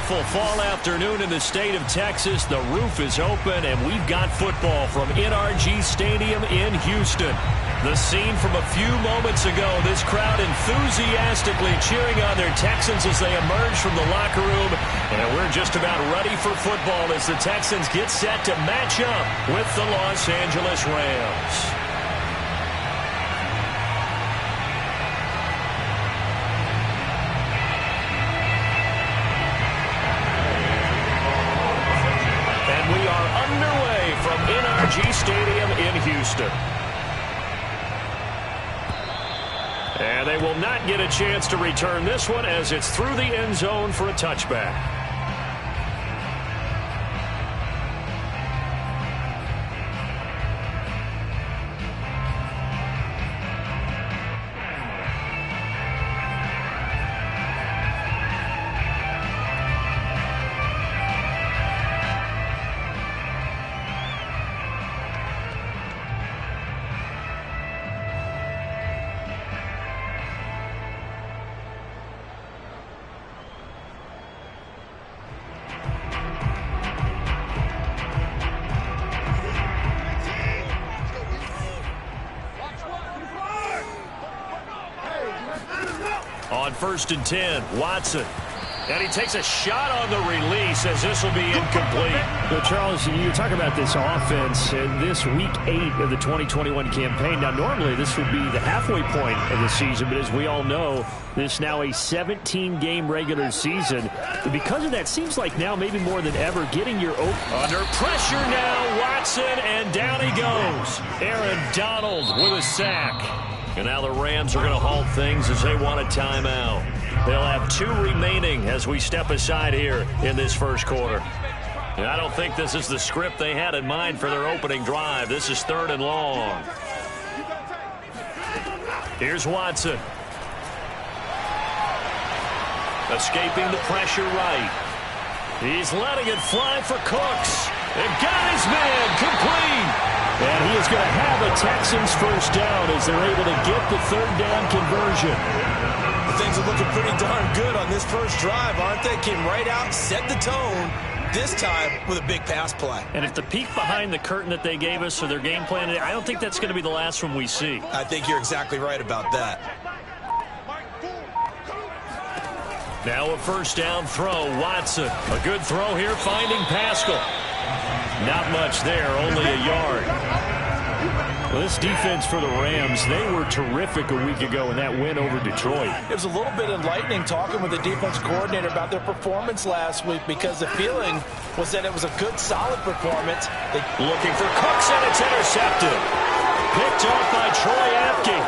beautiful fall afternoon in the state of Texas. The roof is open, and we've got football from NRG Stadium in Houston. The scene from a few moments ago, this crowd enthusiastically cheering on their Texans as they emerge from the locker room. And we're just about ready for football as the Texans get set to match up with the Los Angeles Rams. From NRG Stadium in Houston. And they will not get a chance to return this one as it's through the end zone for a touchback. On 1st and 10, Watson. And he takes a shot on the release as this will be incomplete. Well, Charles, you talk about this offense in this week 8 of the 2021 campaign. Now, normally this would be the halfway point of the season, but as we all know, this is now a 17-game regular season. And because of that, seems like now maybe more than ever getting your under pressure now, Watson, and down he goes. Aaron Donald with a sack. And now the Rams are going to halt things as they want a timeout. They'll have 2 remaining as we step aside here in this first quarter. And I don't think this is the script they had in mind for their opening drive. This is 3rd and long. Here's Watson. Escaping the pressure right. He's letting it fly for Cooks. And got his man complete. And he is going to have a Texans first down as they're able to get the 3rd down conversion. Things are looking pretty darn good on this first drive, aren't they? Came right out, set the tone, this time with a big pass play. And if the peek behind the curtain that they gave us for their game plan, I don't think that's going to be the last one we see. I think you're exactly right about that. Now a first down throw, Watson. A good throw here, finding Pascal. Not much there, only a yard. Well, this defense for the Rams, they were terrific a week ago in that win over Detroit. It was a little bit enlightening talking with the defense coordinator about their performance last week because the feeling was that it was a good, solid performance. Looking for Cooks, and it's intercepted. Picked off by Troy Apke.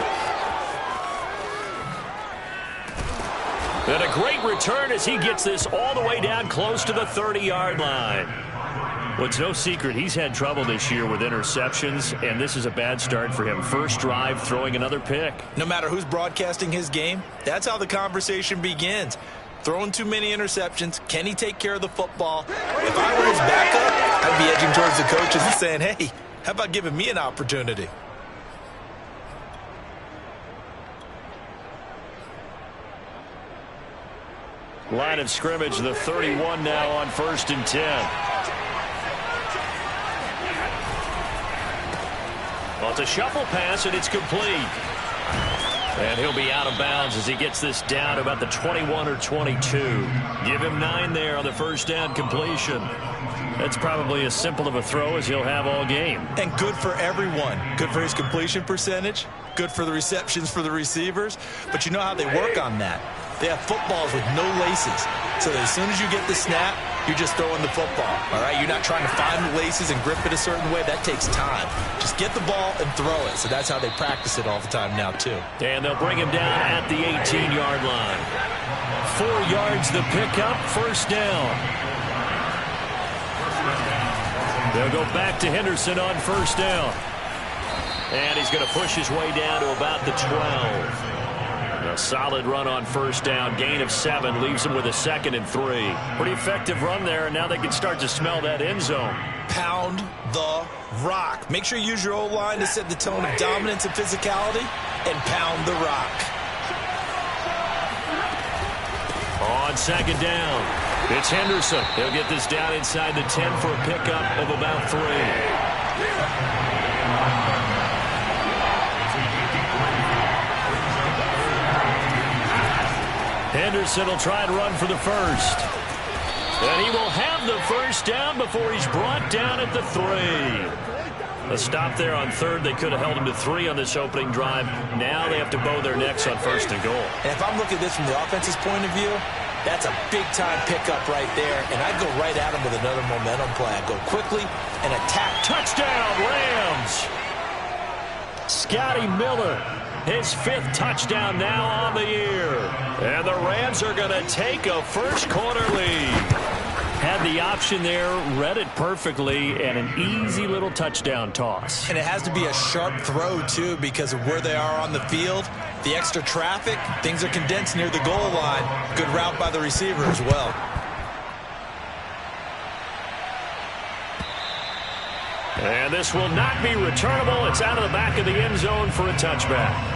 And a great return as he gets this all the way down close to the 30-yard line. Well, it's no secret he's had trouble this year with interceptions, and this is a bad start for him. First drive, throwing another pick. No matter who's broadcasting his game, that's how the conversation begins. Throwing too many interceptions. Can he take care of the football? If I were his backup, I'd be edging towards the coaches and saying, hey, how about giving me an opportunity? Line of scrimmage, the 31 now on 1st and 10. Well, it's a shuffle pass, and it's complete. And he'll be out of bounds as he gets this down to about the 21 or 22. Give him 9 there on the first down completion. That's probably as simple of a throw as he'll have all game. And good for everyone. Good for his completion percentage. Good for the receptions for the receivers. But you know how they work on that. They have footballs with no laces. So that as soon as you get the snap, you're just throwing the football. All right? You're not trying to find the laces and grip it a certain way. That takes time. Just get the ball and throw it. So that's how they practice it all the time now, too. And they'll bring him down at the 18-yard line. 4 yards the pickup, first down. They'll go back to Henderson on first down. And he's going to push his way down to about the 12. A solid run on first down. Gain of 7 leaves him with a 2nd and 3. Pretty effective run there, and now they can start to smell that end zone. Pound the rock. Make sure you use your O-line to set the tone of dominance and physicality, and pound the rock. On 2nd down. It's Henderson. He'll get this down inside the 10 for a pickup of about 3. Henderson will try and run for the first. And he will have the first down before he's brought down at the 3. A stop there on third. They could have held him to 3 on this opening drive. Now they have to bow their necks on first and goal. And if I'm looking at this from the offense's point of view, that's a big-time pickup right there. And I'd go right at him with another momentum play. I'd go quickly and attack. Touchdown, Rams! Scotty Miller, his 5th touchdown now on the year. And the Rams are going to take a first-quarter lead. Had the option there, read it perfectly, and an easy little touchdown toss. And it has to be a sharp throw, too, because of where they are on the field. The extra traffic, things are condensed near the goal line. Good route by the receiver as well. And this will not be returnable. It's out of the back of the end zone for a touchback.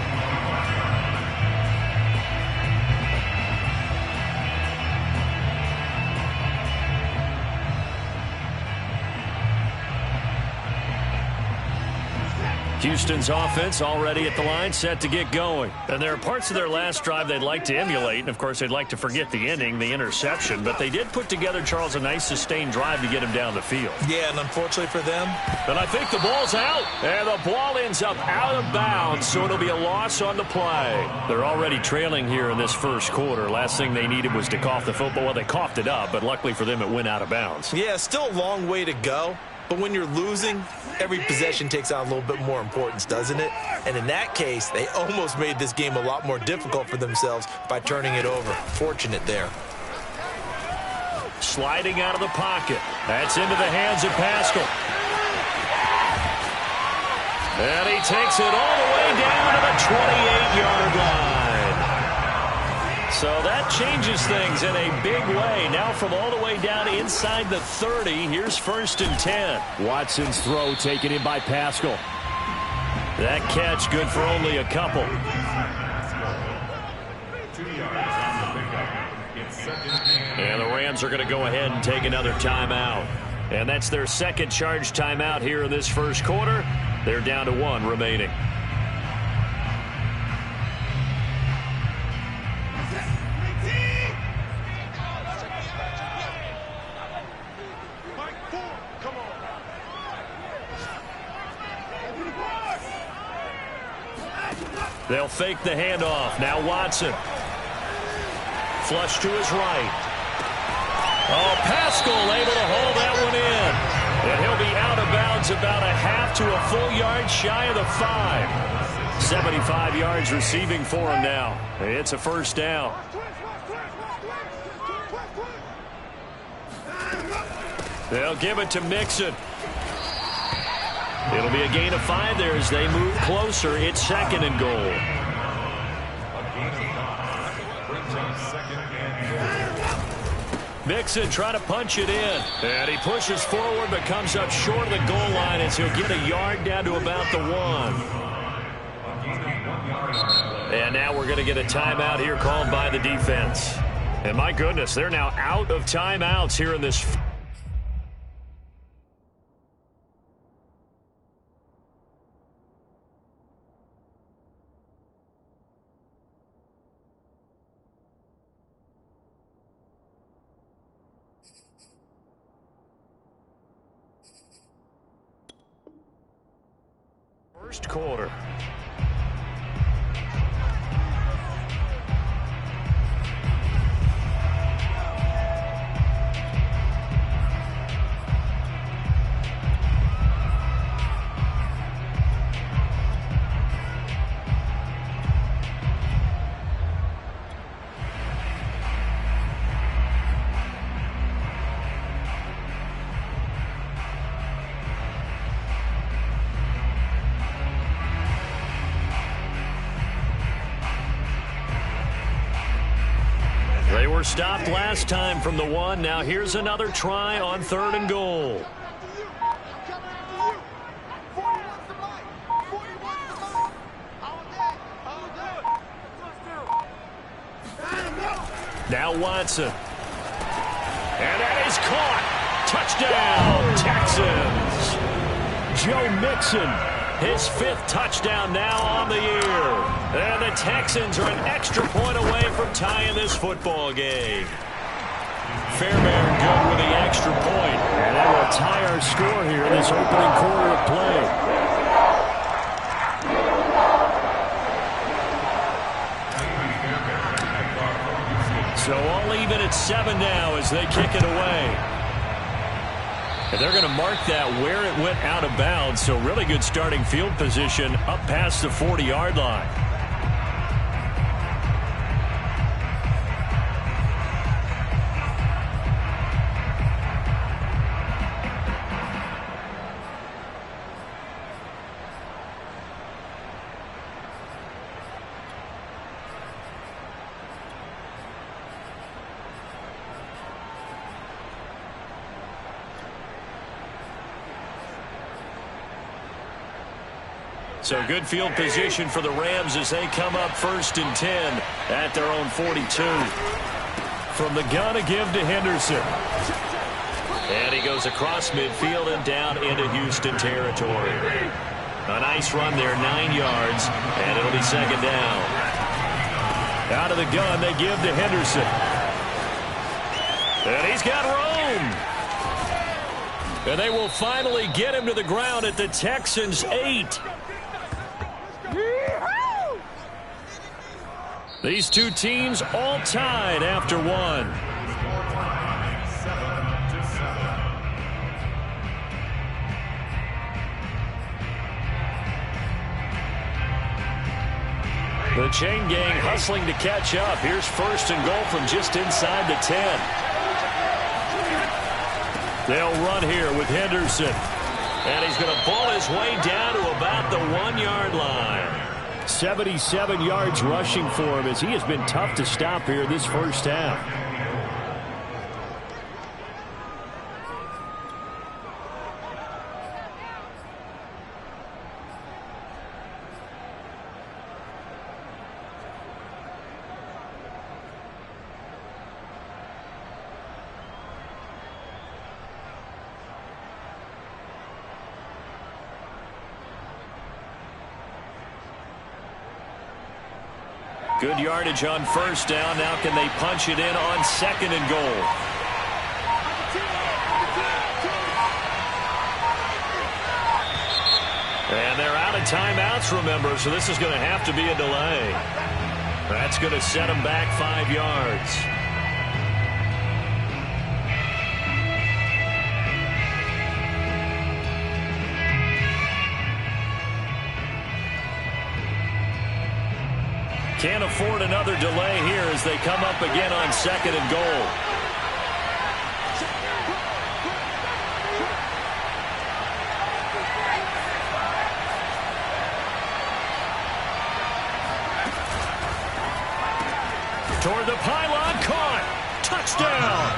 Houston's offense already at the line, set to get going. And there are parts of their last drive they'd like to emulate. And, of course, they'd like to forget the ending, the interception. But they did put together, Charles, a nice sustained drive to get him down the field. Yeah, and unfortunately for them. And I think the ball's out. And the ball ends up out of bounds, so it'll be a loss on the play. They're already trailing here in this first quarter. Last thing they needed was to cough the football. Well, they coughed it up, but luckily for them, it went out of bounds. Yeah, still a long way to go. But when you're losing, every possession takes on a little bit more importance, doesn't it? And in that case, they almost made this game a lot more difficult for themselves by turning it over. Fortunate there. Sliding out of the pocket. That's into the hands of Pascal. And he takes it all the way down to the 28-yard line. So that changes things in a big way. Now from all the way down inside the 30, here's 1st and 10. Watson's throw taken in by Pascal. That catch good for only a couple. And the Rams are going to go ahead and take another timeout. And that's their second charge timeout here in this first quarter. They're down to 1 remaining. They'll fake the handoff. Now Watson. Flush to his right. Oh, Pascal able to hold that one in. And he'll be out of bounds about a half to a full yard shy of the 5. 75 yards receiving for him now. It's a first down. They'll give it to Mixon. It'll be a gain of 5 there as they move closer. It's 2nd and goal. Mixon trying to punch it in. And he pushes forward but comes up short of the goal line as he'll get a yard down to about the 1. And now we're going to get a timeout here called by the defense. And my goodness, they're now out of timeouts here in this. First quarter. They were stopped last time from the 1. Now here's another try on 3rd and goal. Now Watson. And that is caught. Touchdown, Texans. Joe Mixon, his 5th touchdown now on the year. And the Texans are an extra point away from tying this football game. Fairbairn good with the extra point. And that will tie our score here in this opening quarter of play. So all even at 7 now as they kick it away. And they're going to mark that where it went out of bounds. So really good starting field position up past the 40-yard line. So good field position for the Rams as they come up 1st and 10 at their own 42. From the gun, a give to Henderson. And he goes across midfield and down into Houston territory. A nice run there, 9 yards, and it'll be 2nd down. Out of the gun, they give to Henderson. And he's got room. And they will finally get him to the ground at the Texans' 8. These two teams all tied after 1. The chain gang hustling to catch up. Here's 1st and goal from just inside the 10. They'll run here with Henderson. And he's going to pull his way down to about the 1-yard line. 77 yards rushing for him as he has been tough to stop here this first half. Good yardage on 1st down. Now can they punch it in on 2nd and goal? And they're out of timeouts, remember, so this is going to have to be a delay. That's going to set them back 5 yards. Can't afford another delay here as they come up again on 2nd and goal. Toward the pylon, caught. Touchdown.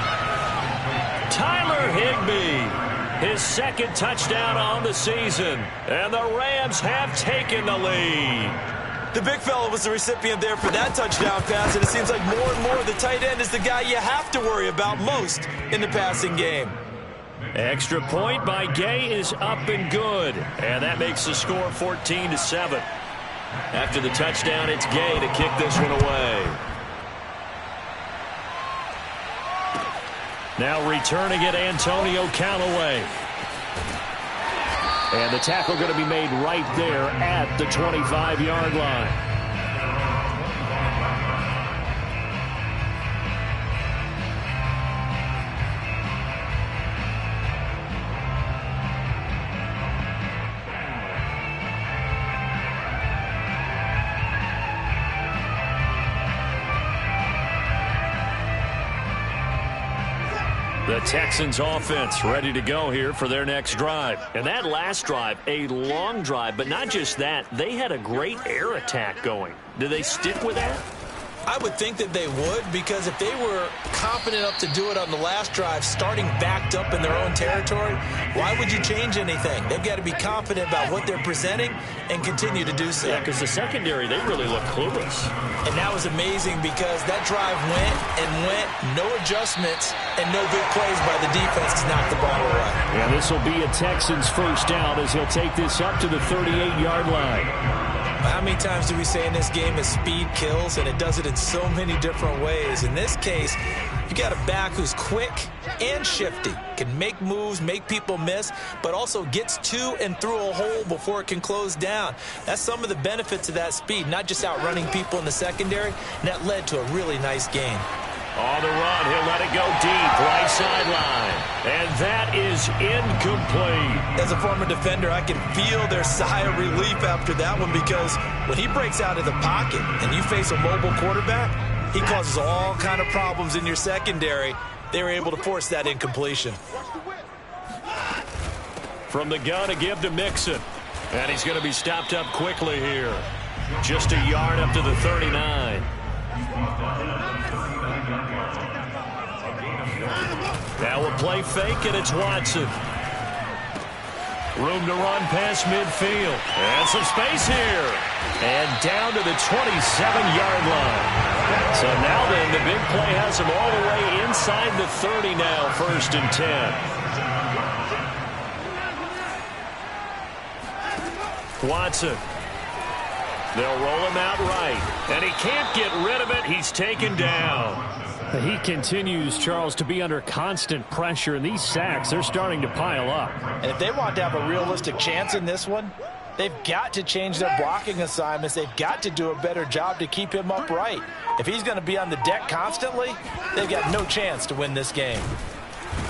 Tyler Higbee, his 2nd touchdown on the season. And the Rams have taken the lead. The big fella was the recipient there for that touchdown pass, and it seems like more and more the tight end is the guy you have to worry about most in the passing game. Extra point by Gay is up and good, and that makes the score 14-7. After the touchdown, it's Gay to kick this one away. Now returning it, Antonio Callaway. And the tackle going to be made right there at the 25-yard line. The Texans offense ready to go here for their next drive. And that last drive, a long drive, but not just that. They had a great air attack going. Do they stick with that? I would think that they would, because if they were confident enough to do it on the last drive, starting backed up in their own territory, why would you change anything? They've got to be confident about what they're presenting and continue to do so. Yeah, because the secondary, they really look clueless. And that was amazing because that drive went and went, no adjustments, and no big plays by the defense to knock the ball away. And this will be a Texans first down as he'll take this up to the 38-yard line. How many times do we say in this game that speed kills, and it does it in so many different ways? In this case, you got a back who's quick and shifty, can make moves, make people miss, but also gets to and through a hole before it can close down. That's some of the benefits of that speed, not just outrunning people in the secondary, and that led to a really nice gain. On the run, he'll let it go deep, right sideline. And that is incomplete. As a former defender, I can feel their sigh of relief after that one, because when he breaks out of the pocket and you face a mobile quarterback, he causes all kind of problems in your secondary. They were able to force that incompletion. From the gun, a give to Mixon. And he's going to be stopped up quickly here. Just a yard up to the 39. Now a play fake, and it's Watson. Room to run past midfield. And some space here. And down to the 27-yard line. So now then, the big play has him all the way inside the 30 now, 1st and 10. Watson. They'll roll him out right. And he can't get rid of it. He's taken down. He continues, Charles, to be under constant pressure, and these sacks, they're starting to pile up. And if they want to have a realistic chance in this one, they've got to change their blocking assignments. They've got to do a better job to keep him upright. If he's going to be on the deck constantly, they've got no chance to win this game.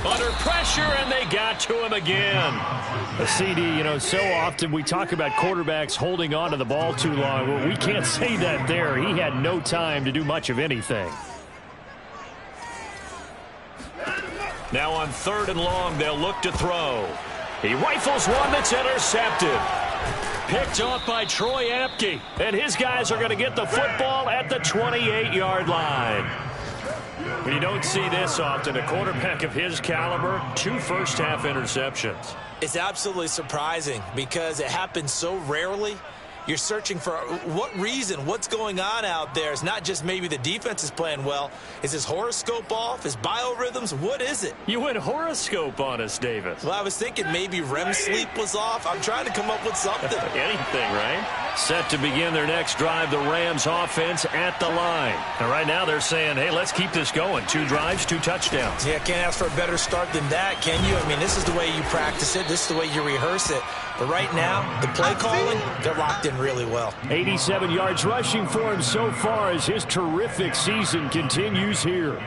Under pressure, and they got to him again. A CD, you know, so often we talk about quarterbacks holding on to the ball too long. Well, we can't say that there. He had no time to do much of anything. Now on 3rd and long, they'll look to throw. He rifles one that's intercepted. Picked off by Troy Apke. And his guys are going to get the football at the 28-yard line. You don't see this often. A quarterback of his caliber, 2 first-half interceptions. It's absolutely surprising because it happens so rarely. You're searching for what reason, what's going on out there. It's not just maybe the defense is playing well. Is his horoscope off? His biorhythms? What is it? You went horoscope on us, Davis. Well, I was thinking maybe REM sleep was off. I'm trying to come up with something. Anything, right? Set to begin their next drive, the Rams offense at the line. And right now they're saying, hey, let's keep this going. 2 drives, 2 touchdowns. Yeah, can't ask for a better start than that, can you? I mean, this is the way you practice it. This is the way you rehearse it. But right now, the play calling, they're locked in really well. 87 yards rushing for him so far as his terrific season continues here.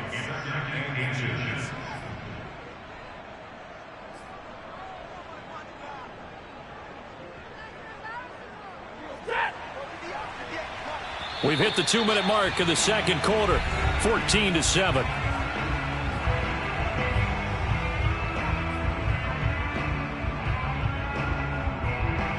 We've hit the 2-minute mark of the second quarter, 14-7.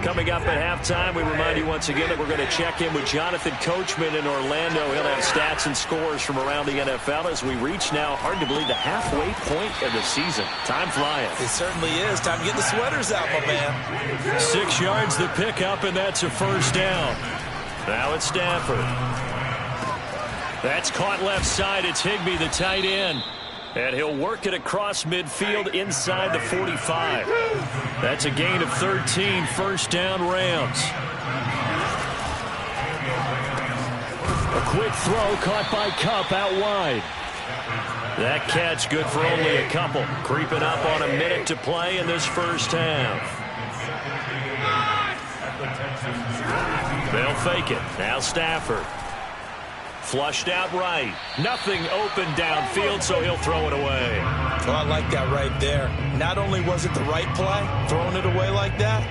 Coming up at halftime, we remind you once again that we're going to check in with Jonathan Coachman in Orlando. He'll have stats and scores from around the NFL as we reach now, hard to believe, the halfway point of the season. Time flying. It certainly is. Time to get the sweaters out, my man. 6 yards the pickup, and that's a first down. Now it's Stafford. That's caught left side. It's Higbee, the tight end. And he'll work it across midfield inside the 45. That's a gain of 13, first down Rams. A quick throw caught by Kupp out wide. That catch good for only a couple. Creeping up on a minute to play in this first half. They'll fake it. Now Stafford. Flushed out right. Nothing open downfield, so he'll throw it away. Well, I like that right there. Not only was it the right play, throwing it away like that,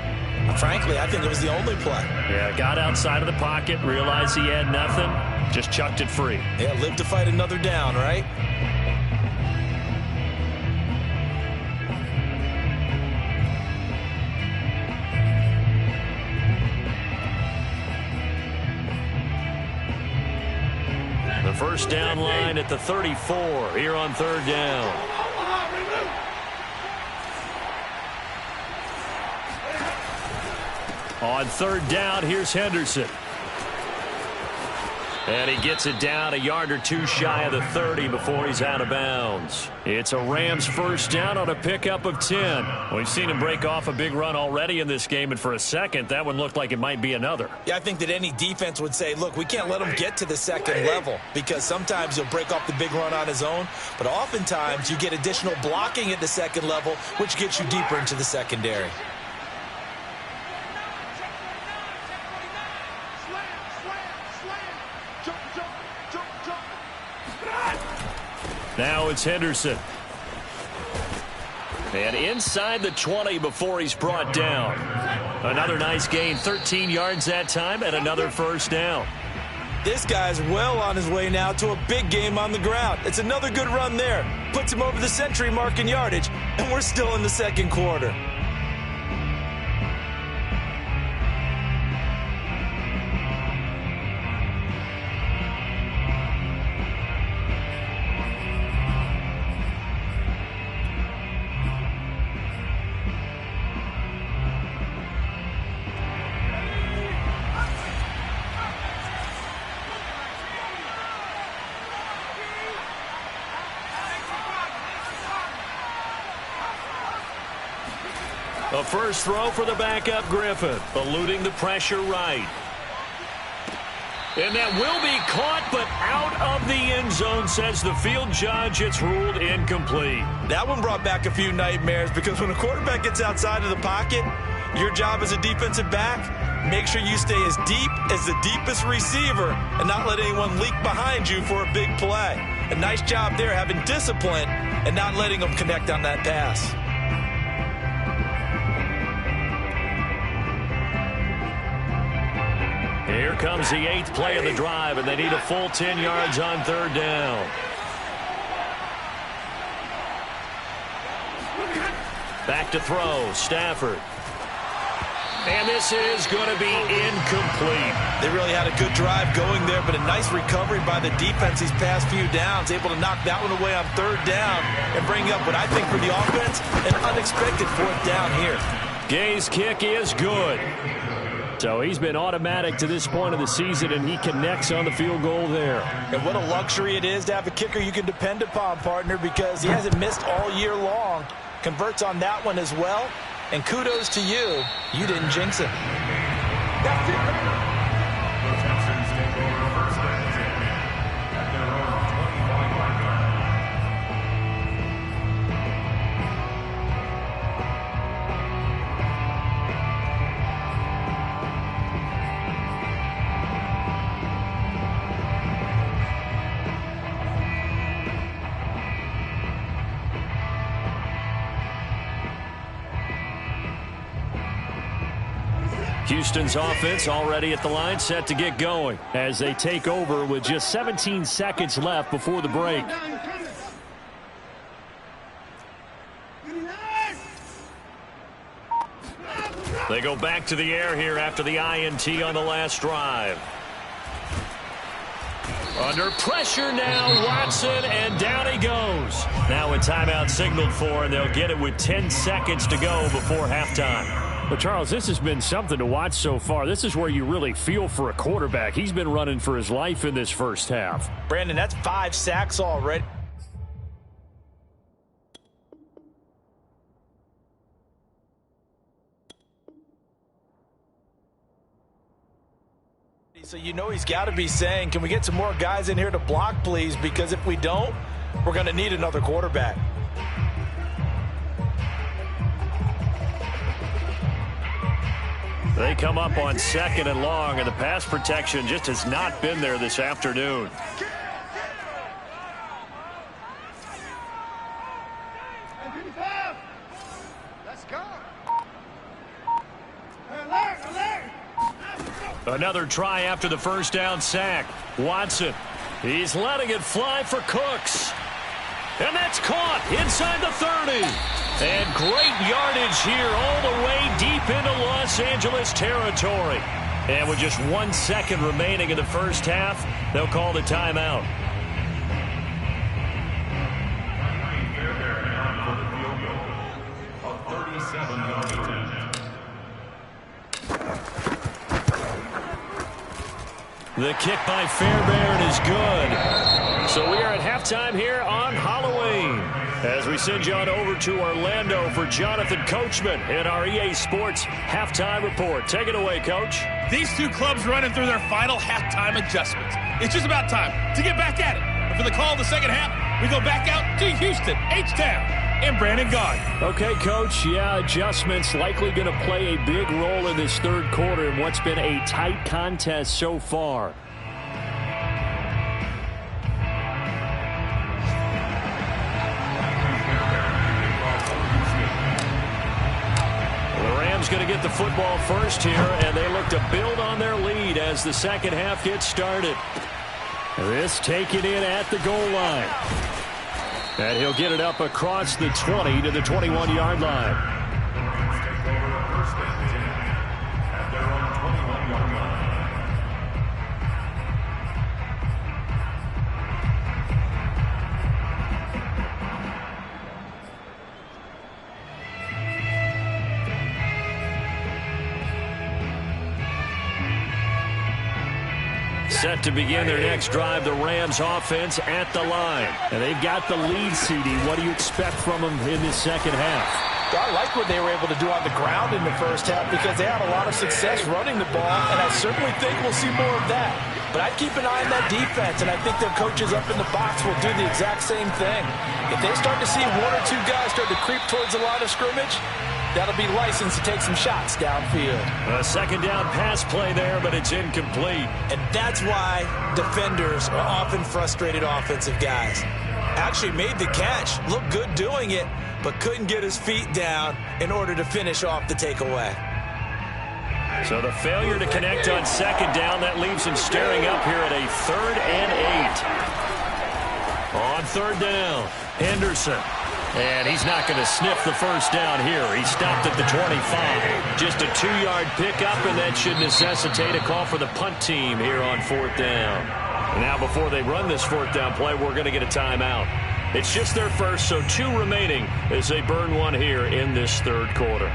frankly, I think it was the only play. Yeah, got outside of the pocket, realized he had nothing, just chucked it free. Yeah, live to fight another down, right? The first down line at the 34 here on third down. On third down, here's Henderson. And he gets it down a yard or two shy of the 30 before he's out of bounds. It's a Rams first down on a pickup of 10. We've seen him break off a big run already in this game, and for a second, that one looked like it might be another. Yeah, I think that any defense would say, look, we can't let him get to the second level, because sometimes he'll break off the big run on his own, but oftentimes you get additional blocking at the second level, which gets you deeper into the secondary. Now it's Henderson. And inside the 20 before he's brought down. Another nice gain, 13 yards that time, and another first down. This guy's well on his way now to a big game on the ground. It's another good run there. Puts him over the century mark in yardage, and we're still in the second quarter. A first throw for the backup Griffin, eluding the pressure right. And that will be caught, but out of the end zone, says the field judge. It's ruled incomplete. That one brought back a few nightmares, because when a quarterback gets outside of the pocket, your job as a defensive back, make sure you stay as deep as the deepest receiver and not let anyone leak behind you for a big play. A nice job there, having discipline and not letting them connect on that pass. Here comes the 8th play of the drive, and they need a full 10 yards on third down. Back to throw, Stafford. And this is going to be incomplete. They really had a good drive going there, but a nice recovery by the defense these past few downs, able to knock that one away on third down and bring up what I think for the offense, an unexpected fourth down here. Gay's kick is good. So he's been automatic to this point of the season, and he connects on the field goal there. And what a luxury it is to have a kicker you can depend upon, partner, because he hasn't missed all year long. Converts on that one as well. And kudos to you. You didn't jinx it. Houston's offense already at the line, set to get going as they take over with just 17 seconds left before the break. They go back to the air here after the INT on the last drive. Under pressure now, Watson, and down he goes. Now a timeout signaled for, and they'll get it with 10 seconds to go before halftime. But, Charles, this has been something to watch so far. This is where you really feel for a quarterback. He's been running for his life in this first half. Brandon, that's 5 sacks already. So you know he's got to be saying, can we get some more guys in here to block, please? Because if we don't, we're going to need another quarterback. They come up on 2nd and long, and the pass protection just has not been there this afternoon. Let's go. Another try after the first down sack. Watson, he's letting it fly for Cooks. And that's caught inside the 30. And great yardage here all the way deep into Los Angeles territory. And with just 1 second remaining in the first half, they'll call the timeout. The kick by Fairbairn is good. So we are at halftime here on Halloween, as we send you on over to Orlando for Jonathan Coachman in our EA Sports Halftime Report. Take it away, Coach. These two clubs running through their final halftime adjustments. It's just about time to get back at it. And for the call of the second half, we go back out to Houston, H-Town, and Brandon Gaughan. Okay, Coach, adjustments likely going to play a big role in this third quarter in what's been a tight contest so far. Going to get the football first here, and they look to build on their lead as the second half gets started. This taken in at the goal line. And he'll get it up across the 20 to the 21-yard line. Set to begin their next drive, the Rams offense at the line. And they've got the lead, CD. What do you expect from them in this second half? I like what they were able to do on the ground in the first half because they had a lot of success running the ball, and I certainly think we'll see more of that. But I'd keep an eye on that defense, and I think their coaches up in the box will do the exact same thing. If they start to see one or two guys start to creep towards the line of scrimmage, that'll be licensed to take some shots downfield. A second down pass play there, but it's incomplete. And that's why defenders are often frustrated offensive guys. Actually made the catch, looked good doing it, but couldn't get his feet down in order to finish off the takeaway. So the failure to connect on second down, that leaves him staring up here at a 3rd and 8. On third down, Henderson. And he's not going to sniff the first down here. He stopped at the 25. Just a 2-yard pickup, and that should necessitate a call for the punt team here on 4th down. Now, before they run this 4th down play, we're going to get a timeout. It's just their first, so 2 remaining as they burn one here in this third quarter.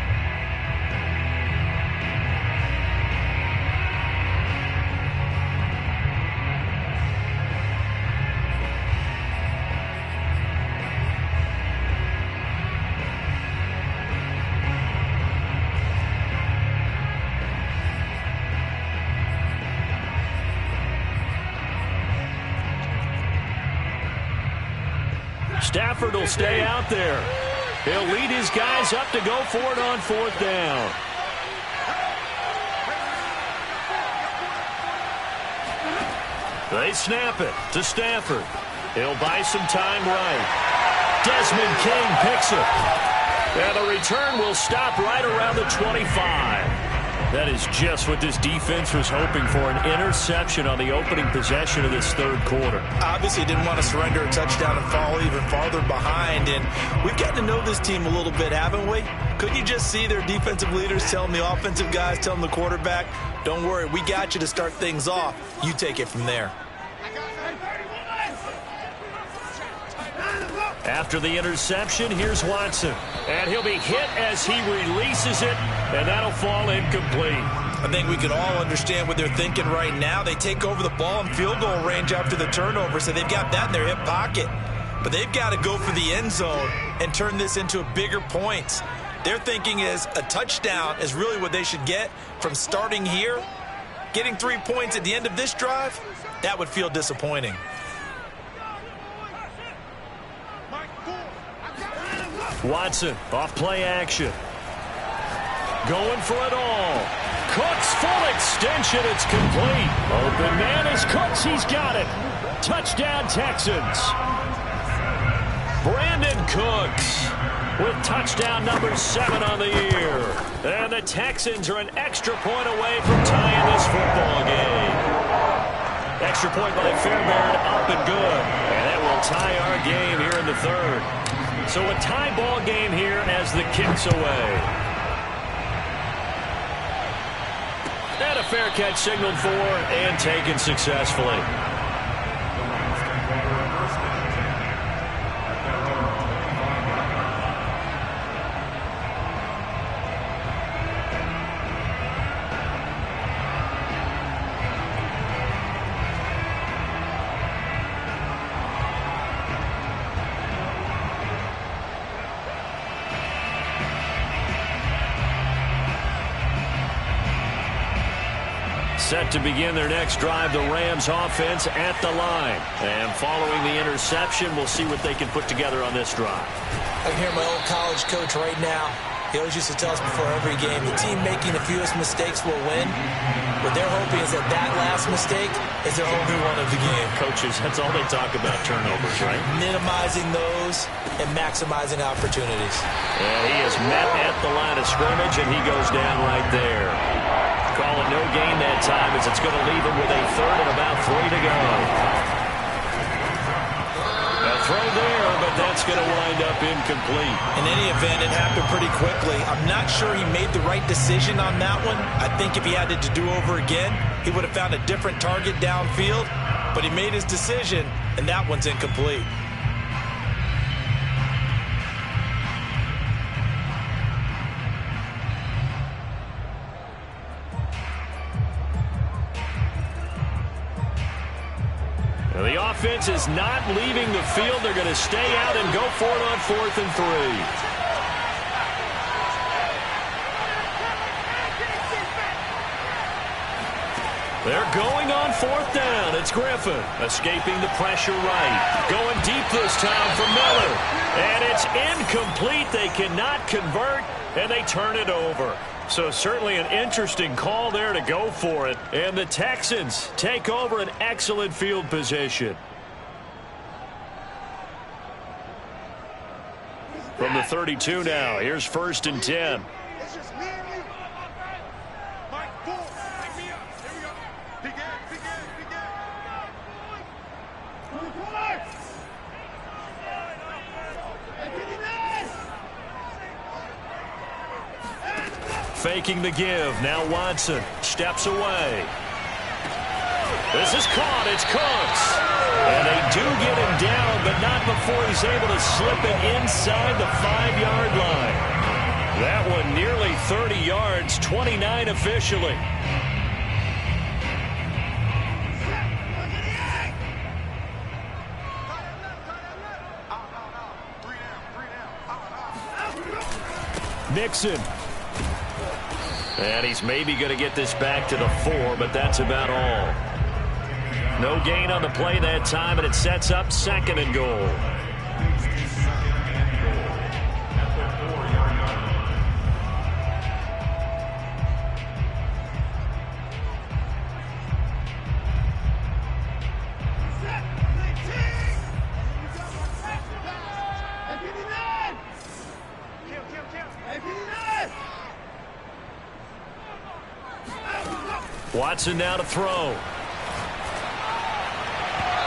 Stafford will stay out there. He'll lead his guys up to go for it on 4th down. They snap it to Stafford. He'll buy some time right. Desmond King picks it. And the return will stop right around the 25. That is just what this defense was hoping for, an interception on the opening possession of this third quarter. Obviously didn't want to surrender a touchdown and fall even farther behind, and we've gotten to know this team a little bit, haven't we? Couldn't you just see their defensive leaders telling the offensive guys, telling the quarterback, don't worry, we got you to start things off. You take it from there. After the interception, here's Watson. And he'll be hit as he releases it, and that'll fall incomplete. I think we can all understand what they're thinking right now. They take over the ball in field goal range after the turnover, so they've got that in their hip pocket. But they've got to go for the end zone and turn this into a bigger points. Their thinking is a touchdown is really what they should get from starting here. Getting 3 points at the end of this drive, that would feel disappointing. Watson off play action. Going for it all. Cooks full extension. It's complete. Open man is Cooks. He's got it. Touchdown Texans. Brandon Cooks with touchdown number 7 on the year. And the Texans are an extra point away from tying this football game. Extra point by Fairbairn, up and good. And that will tie our game here in the third. So a tie ball game here as the kick's away. And And a fair catch signaled for and taken successfully. Set to begin their next drive, the Rams offense at the line. And following the interception, we'll see what they can put together on this drive. I can hear my old college coach right now. He always used to tell us before every game, the team making the fewest mistakes will win. What they're hoping is that that last mistake is their only one of the game. Coaches, that's all they talk about, turnovers, right? Minimizing those and maximizing opportunities. And he is met at the line of scrimmage, and he goes down right there. Call it no gain that time as it's going to leave him with a third and about 3 to go. A throw there, but that's going to wind up incomplete. In any event, it happened pretty quickly. I'm not sure he made the right decision on that one. I think if he had it to do over again, he would have found a different target downfield. But he made his decision, and that one's incomplete. The offense is not leaving the field. They're going to stay out and go for it on 4th and 3. They're going on 4th down. It's Griffin escaping the pressure right. Going deep this time for Miller. And it's incomplete. They cannot convert, and they turn it over. So certainly an interesting call there to go for it. And the Texans take over an excellent field position. From the 32 now, here's 1st and 10. Faking the give. Now Watson steps away. This is caught. It's Cooks. And they do get him down, but not before he's able to slip it inside the 5-yard line. That one nearly 30 yards, 29 officially. Nixon. And he's maybe going to get this back to the 4, but that's about all. No gain on the play that time, and it sets up 2nd and goal. Watson now to throw.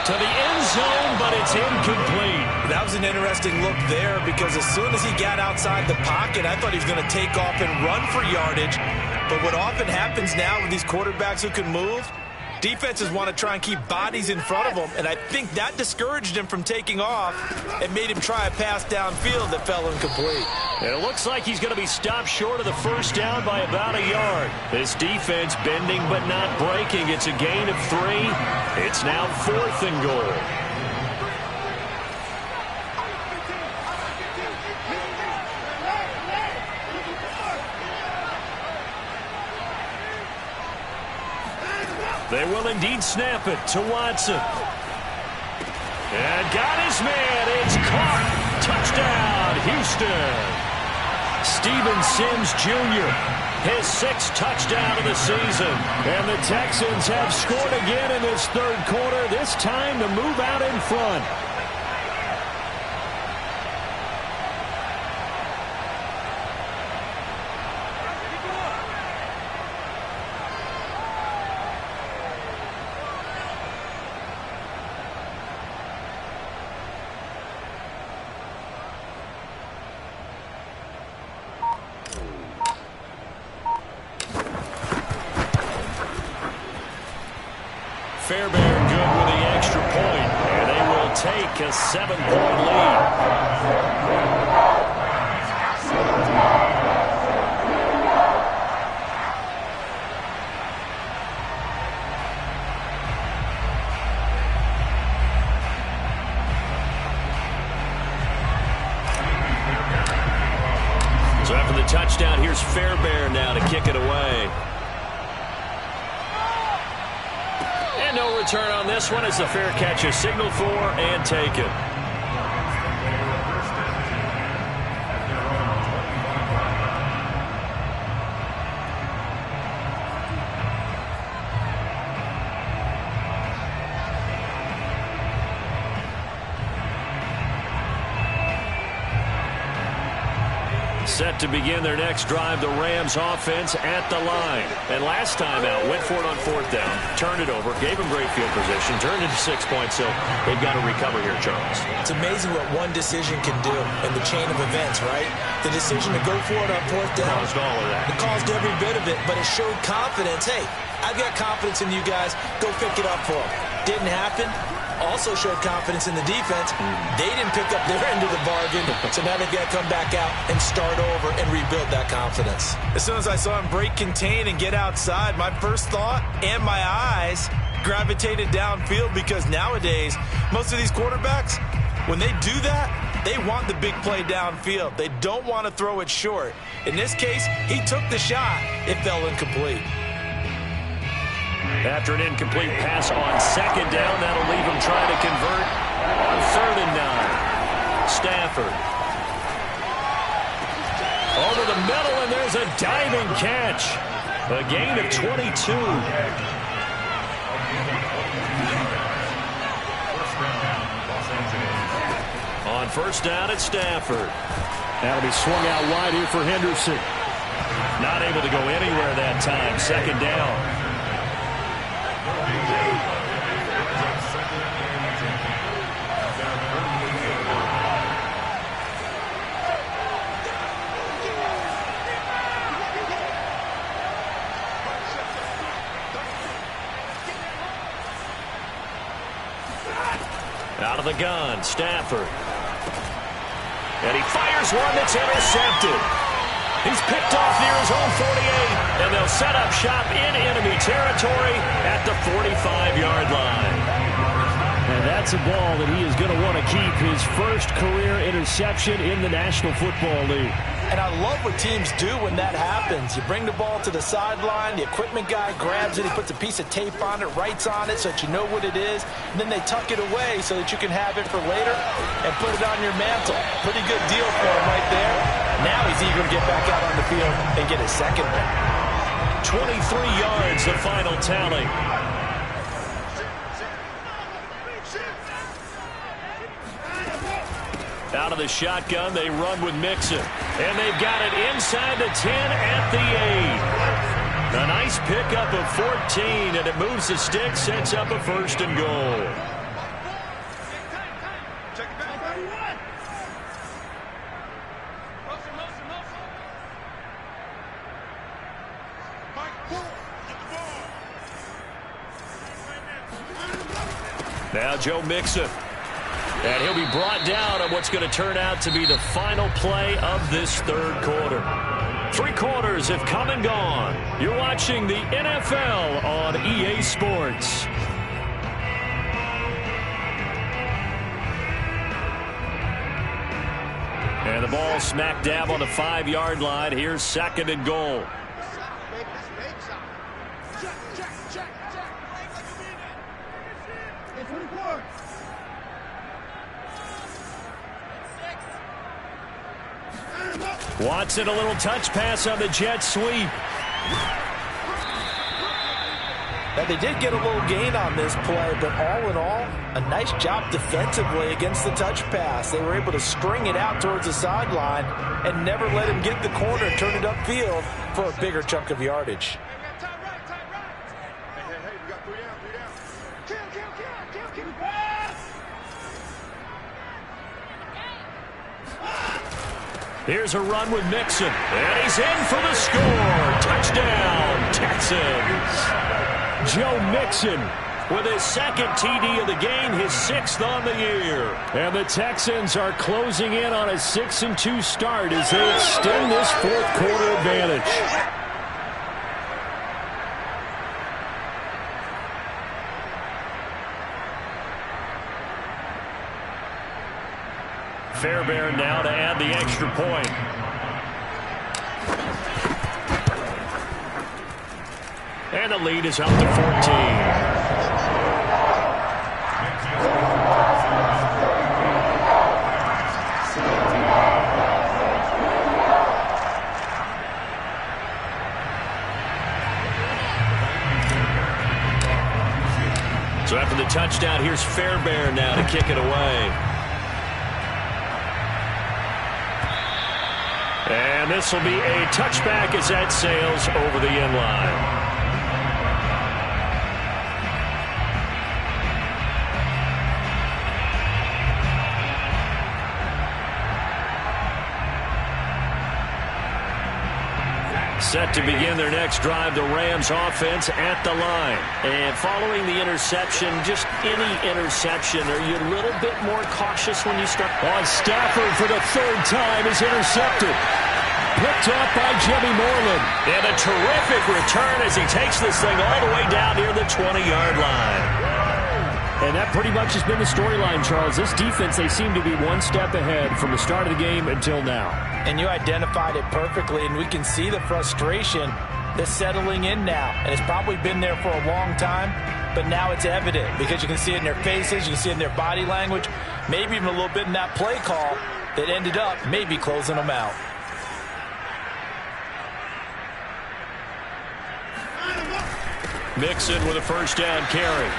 To the end zone, but it's incomplete. That was an interesting look there because as soon as he got outside the pocket, I thought he was going to take off and run for yardage. But what often happens now with these quarterbacks who can move, defenses want to try and keep bodies in front of them, and I think that discouraged him from taking off and made him try a pass downfield that fell incomplete. And it looks like he's going to be stopped short of the 1st down by about a yard. This defense bending but not breaking. It's a gain of 3. It's now 4th and goal. They will indeed snap it to Watson. And got his man. It's caught. Touchdown, Houston. Steven Sims Jr., his 6th touchdown of the season. And the Texans have scored again in this 3rd quarter, this time to move out in front. Fairbairn good with the extra point, and they will take a 7-point lead. So after the touchdown, here's Fairbairn now to kick it away. And no return on this one as the fair catch is signaled for and taken. Set to begin their next drive, the Rams offense at the line. And last time out, went for it on 4th down, turned it over, gave them great field position, turned into 6 points, so they've got to recover here, Charles. It's amazing what one decision can do in the chain of events, right? The decision to go for it on 4th down. Caused all of that. It caused every bit of it, but it showed confidence. Hey, I've got confidence in you guys. Go pick it up for them. Didn't happen. Also showed confidence in the defense. They didn't pick up their end of the bargain, so now they've got to come back out and start over and rebuild that confidence. As soon as I saw him break contain and get outside, my first thought and my eyes gravitated downfield, because nowadays, most of these quarterbacks, when they do that, they want the big play downfield. They don't want to throw it short. In this case, he took the shot. It fell incomplete. After an incomplete pass on 2nd down, that'll leave him trying to convert on 3rd and 9. Stafford. Over the middle, and there's a diving catch. A gain of 22. On 1st down, it's Stafford. That'll be swung out wide here for Henderson. Not able to go anywhere that time. 2nd down. Out of the gun, Stafford. And he fires one that's intercepted. He's picked off near his own 48, and they'll set up shop in enemy territory at the 45-yard line. And that's a ball that he is going to want to keep, his first career interception in the National Football League. And I love what teams do when that happens. You bring the ball to the sideline, the equipment guy grabs it, he puts a piece of tape on it, writes on it so that you know what it is, and then they tuck it away so that you can have it for later and put it on your mantle. Pretty good deal for him right there. Now he's eager to get back out on the field and get his second one. 23 yards, the final tally. Out of the shotgun, they run with Mixon. And they've got it inside the 10 at the 8. A nice pickup of 14, and it moves the stick, sets up a 1st and goal. Now Joe Mixon. And he'll be brought down on what's going to turn out to be the final play of this 3rd quarter. 3 quarters have come and gone. You're watching the NFL on EA Sports. And the ball smack dab on the 5-yard line. Here's 2nd and goal. Watson, a little touch pass on the jet sweep. Now, they did get a little gain on this play, but all in all, a nice job defensively against the touch pass. They were able to string it out towards the sideline and never let him get the corner and turn it upfield for a bigger chunk of yardage. Here's a run with Mixon, and he's in for the score. Touchdown, Texans. Joe Mixon with his second TD of the game, his 6th on the year. And the Texans are closing in on a 6-2 start as they extend this fourth quarter advantage. Fairbairn now to add the extra point. And the lead is up to 14. So after the touchdown, here's Fairbairn now to kick it away. And this will be a touchback as that sails over the end line. Set to begin their next drive, the Rams offense at the line. And following the interception, just any interception, are you a little bit more cautious when you start? On Stafford for the 3rd time is intercepted. Picked up by Jimmy Moreland. And a terrific return as he takes this thing all the way down near the 20-yard line. And that pretty much has been the storyline, Charles. This defense, they seem to be one step ahead from the start of the game until now. And you identified it perfectly, and we can see the frustration that's settling in now. And it's probably been there for a long time, but now it's evident because you can see it in their faces, you can see it in their body language, maybe even a little bit in that play call that ended up maybe closing them out. Mixon with a first down carry.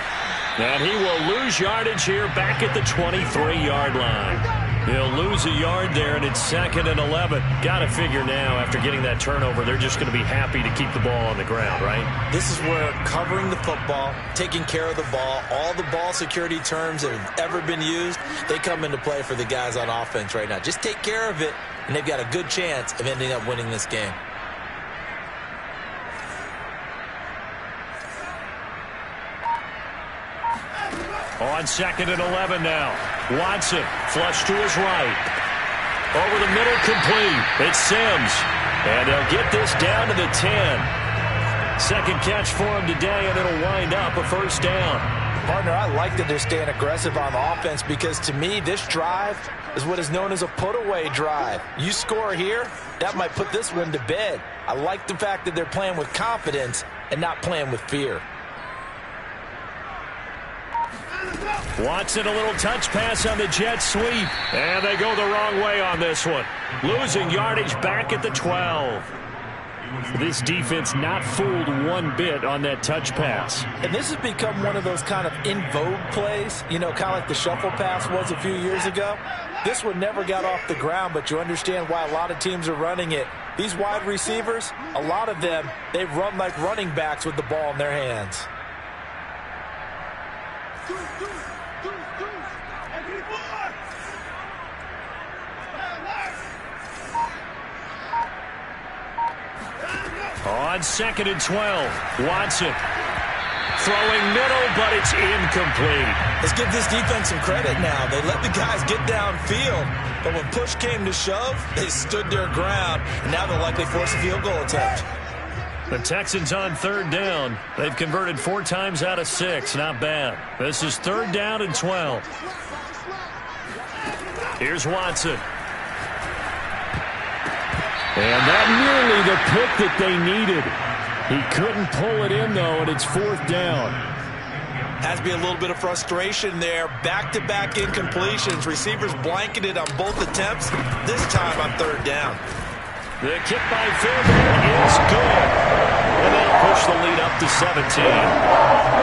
And he will lose yardage here back at the 23-yard line. He'll lose a yard there, and it's 2nd and 11. Got to figure now, after getting that turnover, they're just going to be happy to keep the ball on the ground, right? This is where covering the football, taking care of the ball, all the ball security terms that have ever been used, they come into play for the guys on offense right now. Just take care of it, and they've got a good chance of ending up winning this game. On 2nd and 11 now. Watson, flush to his right. Over the middle, complete. It's Sims. And they'll get this down to the 10. Second catch for him today, and it'll wind up a first down. Partner, I like that they're staying aggressive on offense because, to me, this drive is what is known as a put-away drive. You score here, that might put this one to bed. I like the fact that they're playing with confidence and not playing with fear. Watson, a little touch pass on the jet sweep. And they go the wrong way on this one. Losing yardage back at the 12. This defense not fooled one bit on that touch pass. And this has become one of those kind of in vogue plays, you know, kind of like the shuffle pass was a few years ago. This one never got off the ground, but you understand why a lot of teams are running it. These wide receivers, a lot of them, they run like running backs with the ball in their hands. On 2nd and 12, Watson throwing middle, but it's incomplete. Let's give this defense some credit now. They let the guys get downfield, but when push came to shove, they stood their ground, and now they'll likely force a field goal attempt. The Texans on 3rd down. They've converted 4 times out of 6. Not bad. This is 3rd down and 12. Here's Watson. And that nearly the pick that they needed. He couldn't pull it in, though, and it's 4th down. Has to be a little bit of frustration there. Back-to-back incompletions. Receivers blanketed on both attempts, this time on 3rd down. The kick by Fairbairn is good. And they'll push the lead up to 17.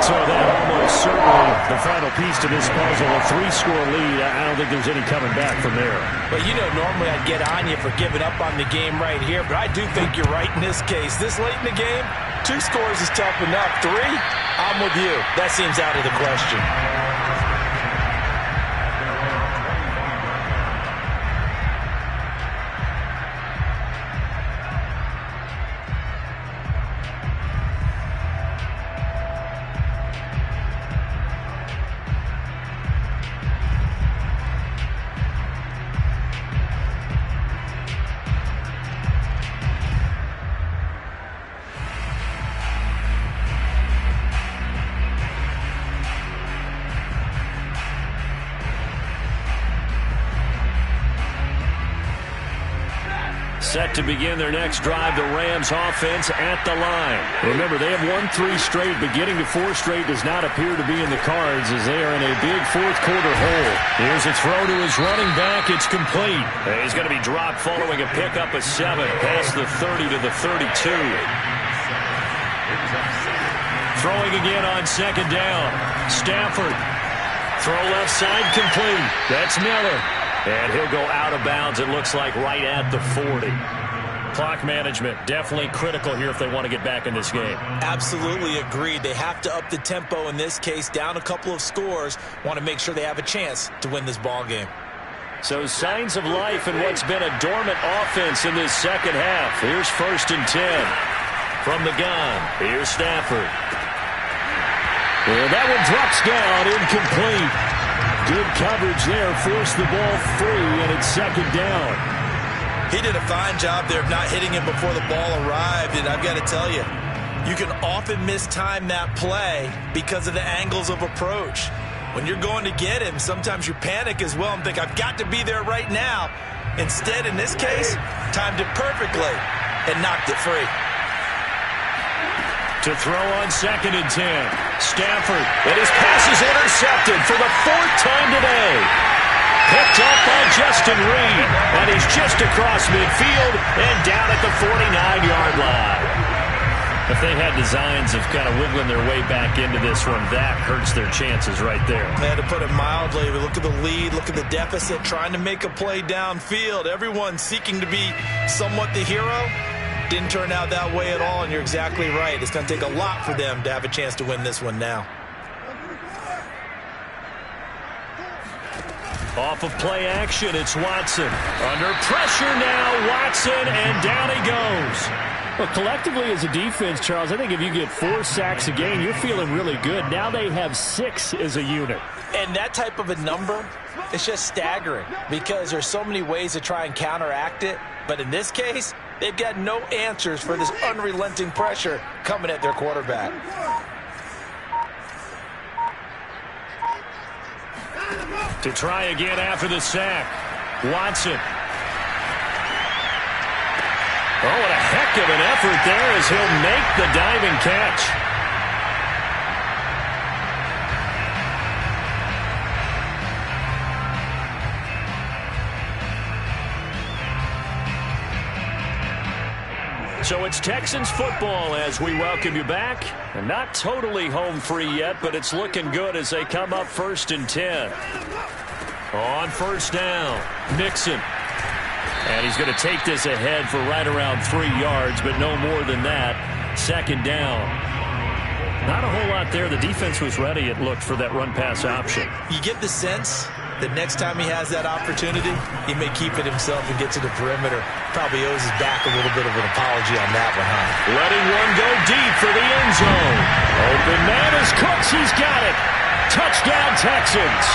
So that almost certainly the final piece to this puzzle, a 3-score lead. I don't think there's any coming back from there. But, you know, normally I'd get on you for giving up on the game right here, but I do think you're right in this case. This late in the game, 2 scores is tough enough. 3, I'm with you. That seems out of the question. Set to begin their next drive, the Rams offense at the line. Remember, they have won 3 straight, but getting to 4 straight does not appear to be in the cards as they are in a big fourth-quarter hole. Here's a throw to his running back. It's complete. And he's going to be dropped following a pickup of 7 past the 30 to the 32. Throwing again on second down. Stafford. Throw left side complete. That's Miller. And he'll go out of bounds, it looks like, right at the 40. Clock management, definitely critical here if they want to get back in this game. Absolutely agreed. They have to up the tempo in this case, down a couple of scores. Want to make sure they have a chance to win this ball game. So signs of life in what's been a dormant offense in this second half. Here's 1st and 10 from the gun. Here's Stafford. And that one drops down, incomplete. Good coverage there, forced the ball free, and it's second down. He did a fine job there of not hitting him before the ball arrived, and I've got to tell you, you can often mistime that play because of the angles of approach. When you're going to get him, sometimes you panic as well and think, I've got to be there right now. Instead, in this case, timed it perfectly and knocked it free. To throw on 2nd and 10. Stafford, and his pass is intercepted for the 4th time today. Picked up by Justin Reed, and he's just across midfield and down at the 49-yard line. If they had designs of kind of wiggling their way back into this one, that hurts their chances right there. Man, to put it mildly, we look at the lead, look at the deficit, trying to make a play downfield. Everyone seeking to be somewhat the hero. Didn't turn out that way at all, and you're exactly right. It's going to take a lot for them to have a chance to win this one now. Off of play action, it's Watson. Under pressure now, Watson, and down he goes. Well, collectively as a defense, Charles, I think if you get 4 sacks a game, you're feeling really good. Now they have 6 as a unit. And that type of a number, it's just staggering because there's so many ways to try and counteract it. But in this case, they've got no answers for this unrelenting pressure coming at their quarterback. To try again after the sack, Watson. Oh, what a heck of an effort there as he'll make the diving catch. So it's Texans football as we welcome you back. And not totally home free yet, but it's looking good as they come up 1st and 10. On 1st down, Mixon. And he's going to take this ahead for right around 3 yards, but no more than that. 2nd down. Not a whole lot there. The defense was ready, it looked, for that run-pass option. You get the sense that next time he has that opportunity, he may keep it himself and get to the perimeter. Probably owes his back a little bit of an apology on that one, huh? Letting one go deep for the end zone. Open man is Cooks. He's got it. Touchdown, Texans.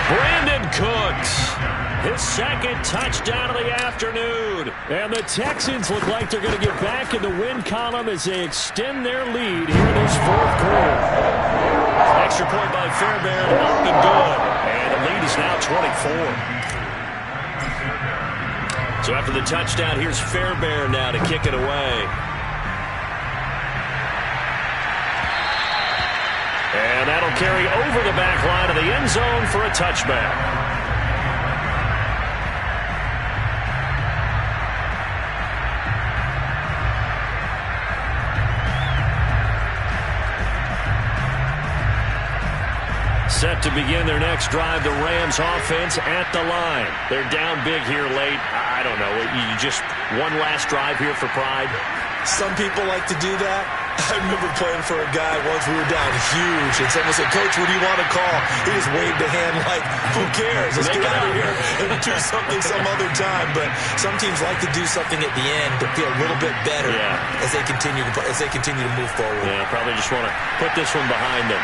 Brandon Cooks. His 2nd touchdown of the afternoon. And the Texans look like they're going to get back in the win column as they extend their lead here in this 4th quarter. Extra point by Fairbairn, up and good. And the lead is now 24. So after the touchdown, here's Fairbairn now to kick it away. And that'll carry over the back line of the end zone for a touchback. Set to begin their next drive, the Rams offense at the line. They're down big here late. I don't know. You just one last drive here for pride? Some people like to do that. I remember playing for a guy once. We were down huge, and someone said, Coach, what do you want to call? He just waved a hand like, who cares? Let's get out of here and do something some other time. But some teams like to do something at the end to feel a little bit better as they continue to move forward. Yeah, probably just want to put this one behind them.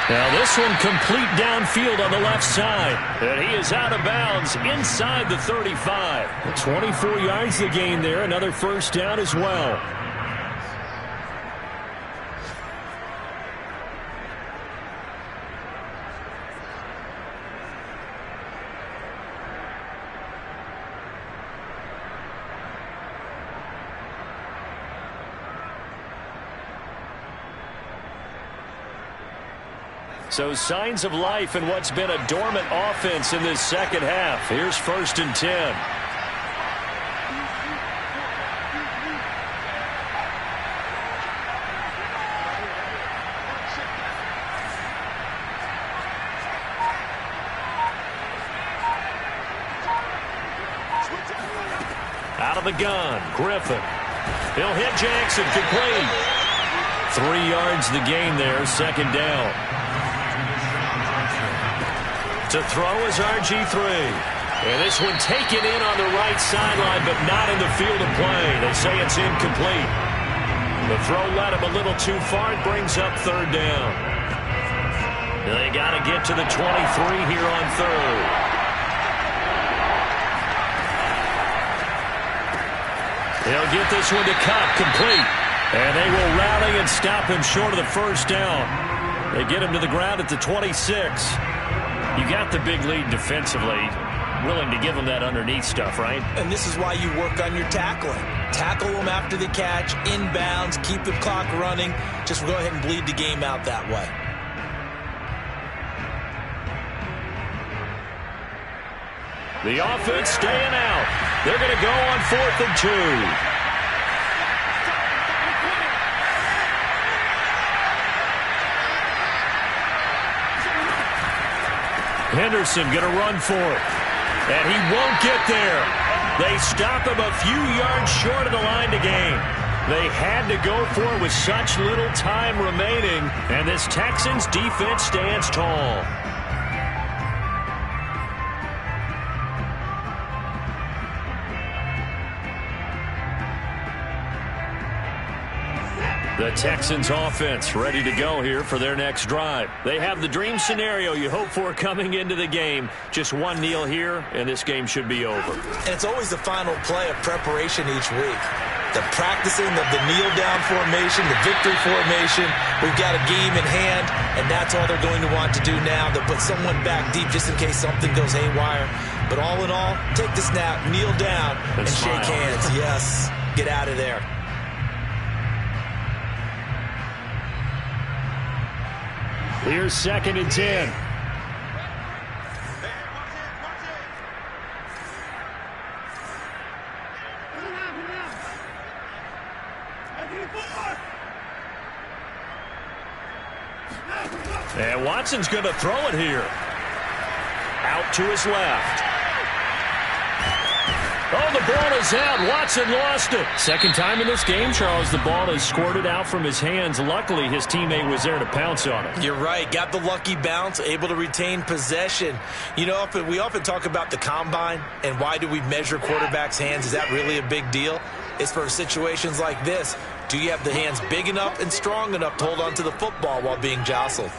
Now this one complete downfield on the left side. And he is out of bounds inside the 35. 24 yards to gain there. Another 1st down as well. So signs of life in what's been a dormant offense in this second half. Here's 1st and 10. Out of the gun, Griffin. He'll hit Jackson, complete. 3 yards the gain there, 2nd down. To throw is RG3. And this one taken in on the right sideline, but not in the field of play. They say it's incomplete. The throw led him a little too far. It brings up 3rd down. They got to get to the 23 here on 3rd. They'll get this one to Cup, complete. And they will rally and stop him short of the 1st down. They get him to the ground at the 26. You got the big lead defensively. Willing to give him that underneath stuff, right? And this is why you work on your tackling. Tackle them after the catch, inbounds, keep the clock running. Just go ahead and bleed the game out that way. The offense staying out. They're going to go on 4th and 2. Henderson going to run for it. And he won't get there. They stop him a few yards short of the line to gain. They had to go for it with such little time remaining. And this Texans defense stands tall. The Texans offense ready to go here for their next drive. They have the dream scenario you hope for coming into the game. Just one kneel here, and this game should be over. And it's always the final play of preparation each week. The practicing of the kneel-down formation, the victory formation. We've got a game in hand, and that's all they're going to want to do now. They'll put someone back deep just in case something goes haywire. But all in all, take the snap, kneel down, and shake hands. Yes, get out of there. Here's 2nd and 10. And Watson's going to throw it here. Out to his left. Oh, the ball is out. Watson lost it. Second time in this game, Charles, the ball has squirted out from his hands. Luckily, his teammate was there to pounce on it. You're right. Got the lucky bounce, able to retain possession. You know, we often talk about the combine and why do we measure quarterbacks' hands. Is that really a big deal? It's for situations like this. Do you have the hands big enough and strong enough to hold on to the football while being jostled?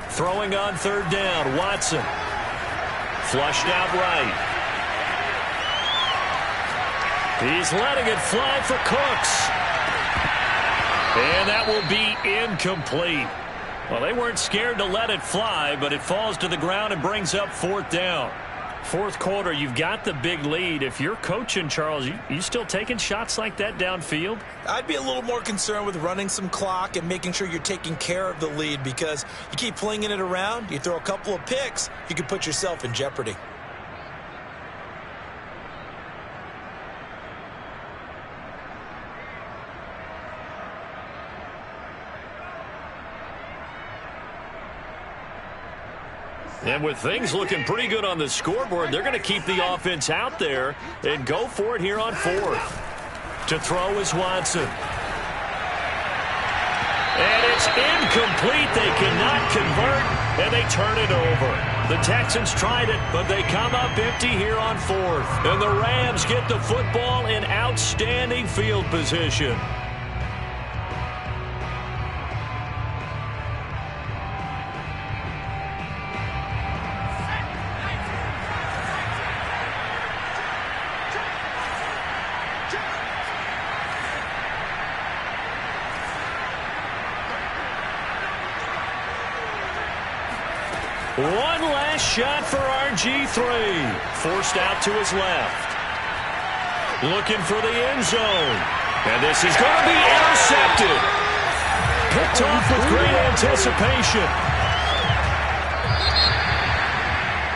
Throwing on 3rd down, Watson. Flushed out right. He's letting it fly for Cooks. And that will be incomplete. Well, they weren't scared to let it fly, but it falls to the ground and brings up 4th down. 4th quarter, you've got the big lead. If you're coaching, Charles, you still taking shots like that downfield? I'd be a little more concerned with running some clock and making sure you're taking care of the lead, because you keep flinging it around, you throw a couple of picks, you can put yourself in jeopardy. And with things looking pretty good on the scoreboard, they're going to keep the offense out there and go for it here on 4th. To throw is Watson. And it's incomplete. They cannot convert, and they turn it over. The Texans tried it, but they come up empty here on 4th. And the Rams get the football in outstanding field position. One last shot for RG3. Forced out to his left. Looking for the end zone. And this is going to be intercepted. Picked off with great anticipation.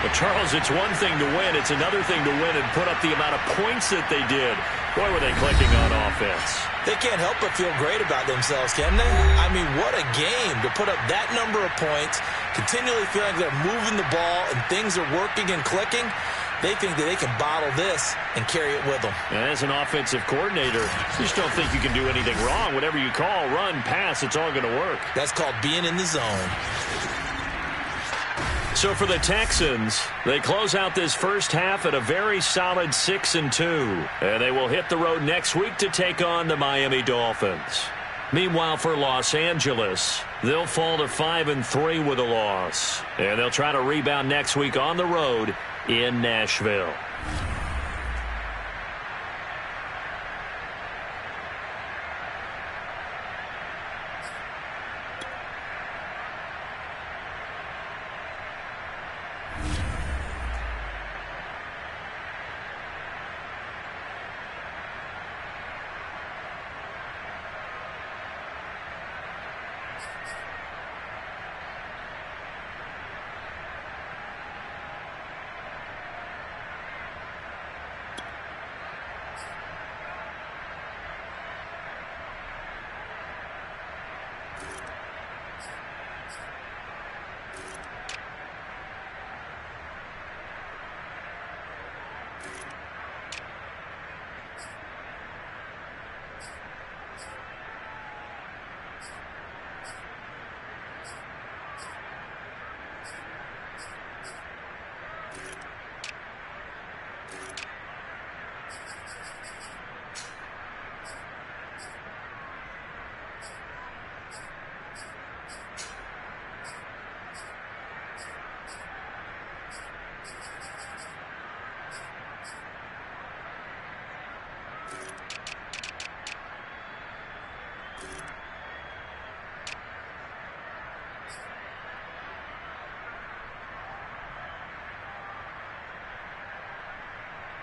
But Charles, it's one thing to win. It's another thing to win and put up the amount of points that they did. Boy, were they clicking on offense. They can't help but feel great about themselves, can they? I mean, what a game to put up that number of points, continually feeling like they're moving the ball and things are working and clicking. They think that they can bottle this and carry it with them. And as an offensive coordinator, you just don't think you can do anything wrong. Whatever you call, run, pass, it's all going to work. That's called being in the zone. So for the Texans, they close out this first half at a very solid 6-2. And they will hit the road next week to take on the Miami Dolphins. Meanwhile, for Los Angeles, they'll fall to 5-3 with a loss. And they'll try to rebound next week on the road in Nashville.